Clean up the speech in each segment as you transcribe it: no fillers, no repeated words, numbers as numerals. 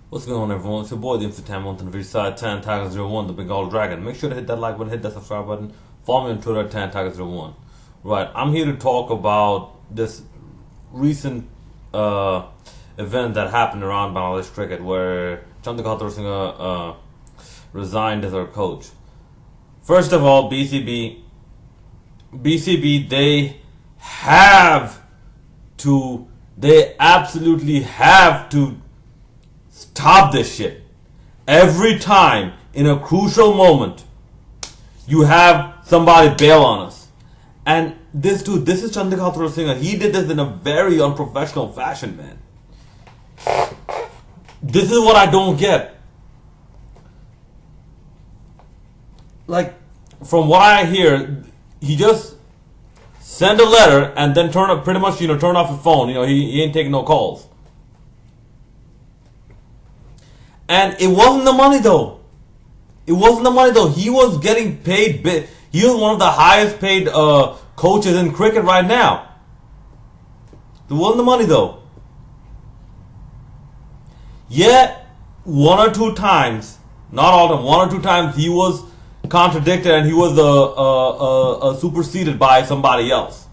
What's going on, everyone? It's your boy, the MC Tam, on the side, Tan Tiger 01, the Bengal Dragon. Make sure to hit that like button, hit that subscribe button. Follow me on Twitter, Tan Tiger 01. Right, I'm here to talk about this recent event that happened around Bangladesh cricket where Chandika Singh resigned as our coach. First of all, BCB, they absolutely have to stop this shit. Every time in a crucial moment, you have somebody bail on us. And this dude, this is Chandika Singh. He did this in a very unprofessional fashion, man. This is what I don't get. Like, from what I hear, he just sent a letter and then turn off his phone. He ain't taking no calls. And it wasn't the money though. He was getting paid big. He was one of the highest paid coaches in cricket right now. It wasn't the money though. Yet, one or two times, not all of them, one or two times he was contradicted and he was superseded by somebody else.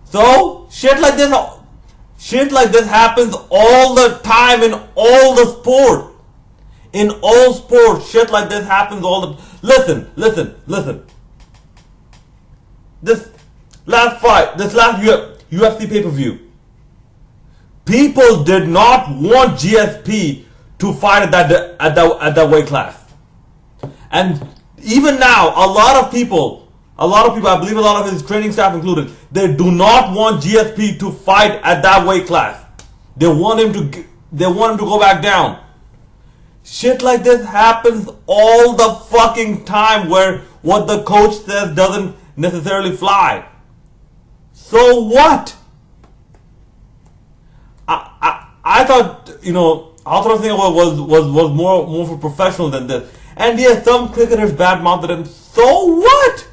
So, shit like this happens all the time in all the sport. In all sports, shit like this happens all the... Listen. This last UFC pay-per-view, people did not want GSP to fight at that weight class. And even now, a lot of people, I believe a lot of his training staff included, they do not want GSP to fight at that weight class. They want him to go back down. Shit like this happens all the fucking time where what the coach says doesn't necessarily fly. So what? I thought, Althra Singh was more for professional than this. And yes, some cricketers badmouthed him. So what?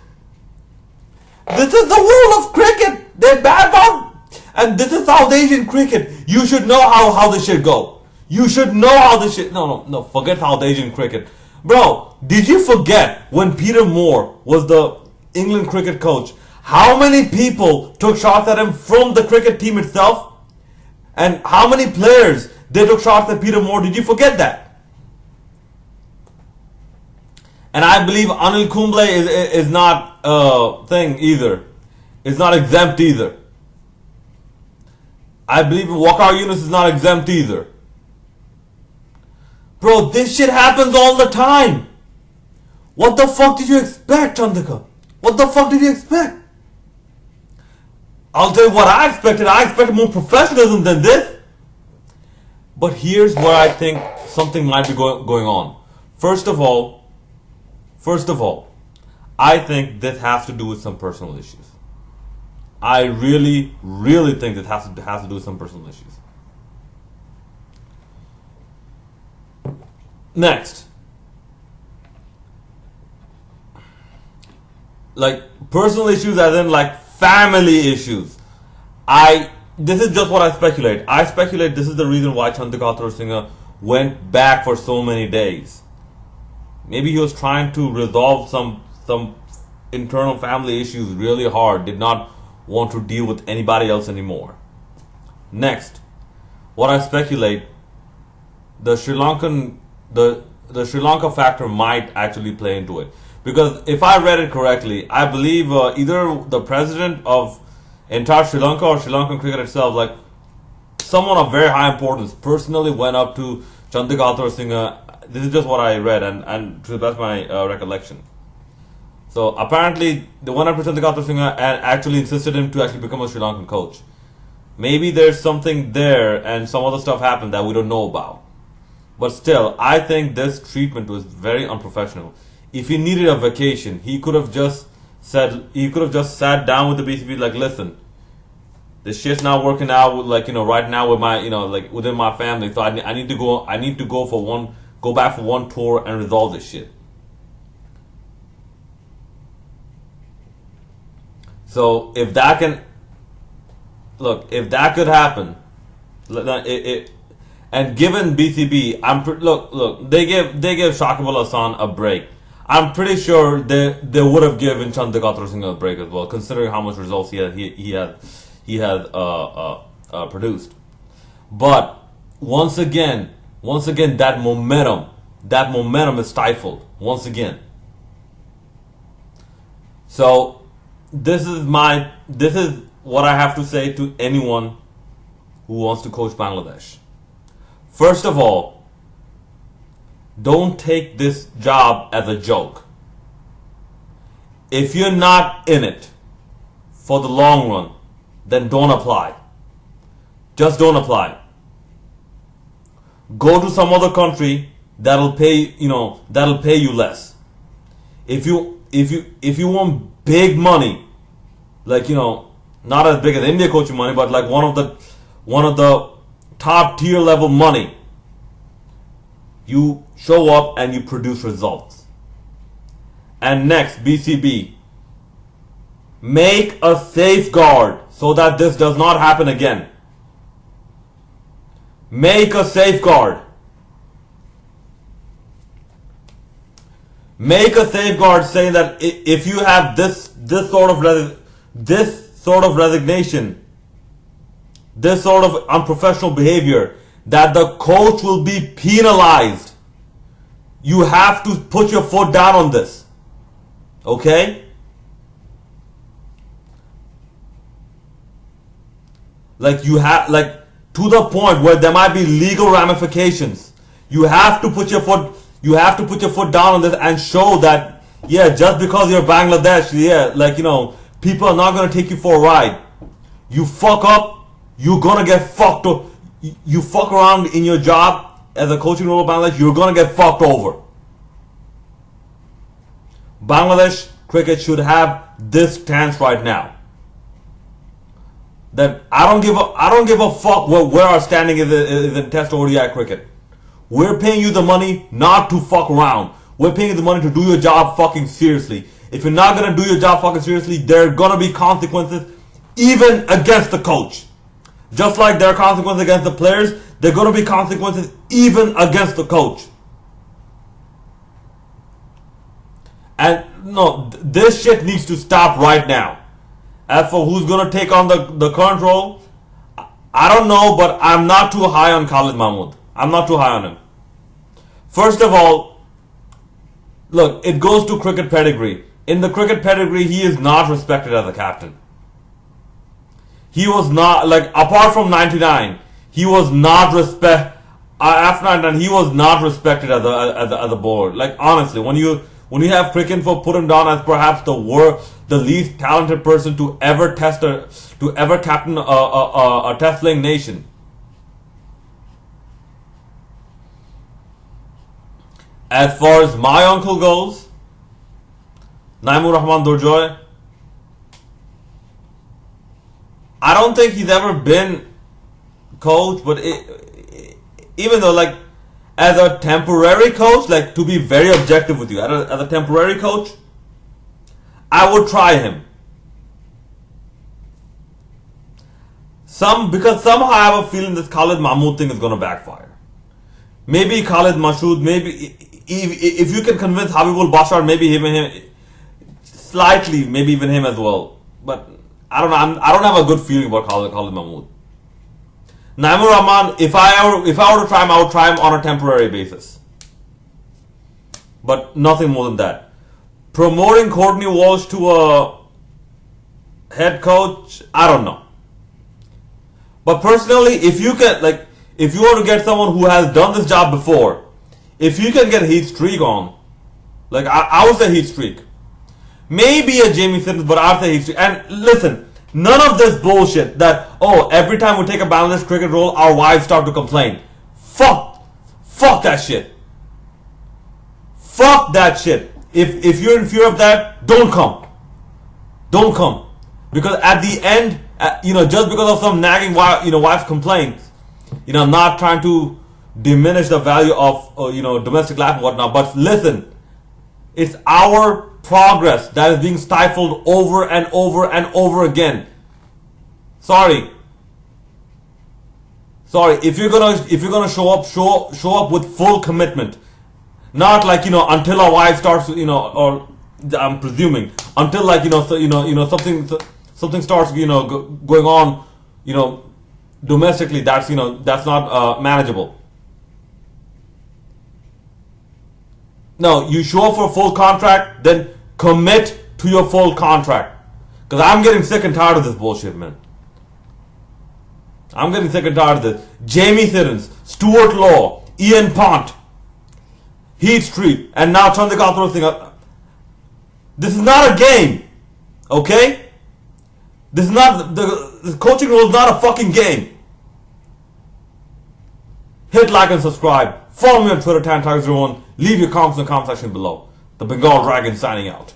This is the rule of cricket. They badmouth. And this is South Asian cricket. You should know how this shit go. You should know how this shit... No, forget South Asian cricket. Bro, did you forget when Peter Moore was the England cricket coach, how many people took shots at him from the cricket team itself? And how many players they took shots at Peter Moore? Did you forget that? And I believe Anil Kumble is not thing either. It's not exempt either. I believe Waqar Yunus is not exempt either. Bro, this shit happens all the time. What the fuck did you expect, Chandika? What the fuck did you expect? I'll tell you what I expected. I expected more professionalism than this. But here's where I think something might be going on. First of all, I think this has to do with some personal issues. I really, really think this has to do with some personal issues. Next. Like, personal issues as in like family issues. This is just what I speculate. I speculate this is the reason why Chandika Singh went back for so many days. Maybe he was trying to resolve some internal family issues really hard, did not want to deal with anybody else anymore. Next, what I speculate, the Sri Lanka factor might actually play into it. Because if I read it correctly, I believe either the president of entire Sri Lanka or Sri Lankan cricket itself, like someone of very high importance, personally went up to Chandika Singh. This is just what I read and to the best of my recollection. So apparently they went up to Chandika Singh and actually insisted him to actually become a Sri Lankan coach. Maybe there's something there and some other stuff happened that we don't know about. But still, I think this treatment was very unprofessional. If he needed a vacation, he could have just sat down with the BCB like, listen, this shit's not working out right now with my within my family. So I need to go back for one tour and resolve this shit. So if that could happen, And given BCB, look, they gave Shakib Al Hasan a break. I'm pretty sure they would have given Chandigarh Singh a break as well, considering how much results he had produced. But once again, that momentum is stifled once again. So this is what I have to say to anyone who wants to coach Bangladesh. First of all, don't take this job as a joke. If you're not in it for the long run, then don't apply. Just don't apply. Go to some other country that'll pay you less. If you want big money, like, not as big as India coaching money, but like one of the top tier level money, you show up and you produce results. And next, BCB, make a safeguard so that this does not happen again. Make a safeguard. Make a safeguard saying that if you have this sort of resignation, this sort of unprofessional behavior, that the coach will be penalized. You have to put your foot down on this. Okay? To the point where there might be legal ramifications. You have to put your foot down on this and show that, just because you're Bangladesh, people are not going to take you for a ride. You fuck up, you're going to get fucked up. You fuck around in your job as a coaching role of Bangladesh, you're going to get fucked over. Bangladesh cricket should have this stance right now. That I don't give a fuck where our standing is in Test ODI cricket. We're paying you the money not to fuck around. We're paying you the money to do your job fucking seriously. If you're not gonna do your job fucking seriously, there are gonna be consequences even against the coach. Just like there are consequences against the players, there are gonna be consequences even against the coach. And no, this shit needs to stop right now. As for who's going to take on the current role, I don't know, but I'm not too high on Khalid Mahmood. I'm not too high on him. First of all, look, it goes to cricket pedigree. In the cricket pedigree, he is not respected as a captain. He was not, apart from 99, he was not after 99, he was not respected as a bowler. Honestly, when you have Cricinfo put him down as perhaps the least talented person to ever captain a test playing nation. As far as my uncle goes, Naimur Rahman Durjoy, I don't think he's ever been coach, but even though as a temporary coach, to be very objective with you, as a temporary coach, I would try him. Because somehow I have a feeling this Khalid Mahmood thing is going to backfire. Maybe Khalid Mashood, maybe if you can convince Habibul Bashar, maybe even him, slightly, maybe even him as well. But I don't know. I don't have a good feeling about Khalid Mahmood. Naimur Rahman, if I were to try him, I would try him on a temporary basis. But nothing more than that. Promoting Courtney Walsh to a head coach, I don't know. But personally, if you were to get someone who has done this job before, if you can get Heath Streak on, I would say Heath Streak. Maybe a Jamie Simmons, but I'd say Heath Streak. And listen, none of this bullshit that, every time we take a Bangladesh cricket role, our wives start to complain. Fuck that shit. Fuck that shit. If you're in fear of that, don't come. Don't come. Because at the end, just because of some nagging wife's complaints, I'm not trying to diminish the value of, domestic life and whatnot. But listen, it's our progress that is being stifled over and over and over again. Sorry. Sorry, if you're gonna show up with full commitment, not like until our wife starts or I'm presuming until like something starts going on domestically. That's not manageable. No, you show up for a full contract, then commit to your full contract. Because I'm getting sick and tired of this bullshit, man. I'm getting sick and tired of this. Jamie Thittens, Stuart Law, Ian Pont, Heat Street, and now Chandika Thing. This is not a game, okay? This is not the coaching role is not a fucking game. Hit like and subscribe. Follow me on Twitter, TanTiger01. Leave your comments in the comment section below. The Bengal Dragon signing out.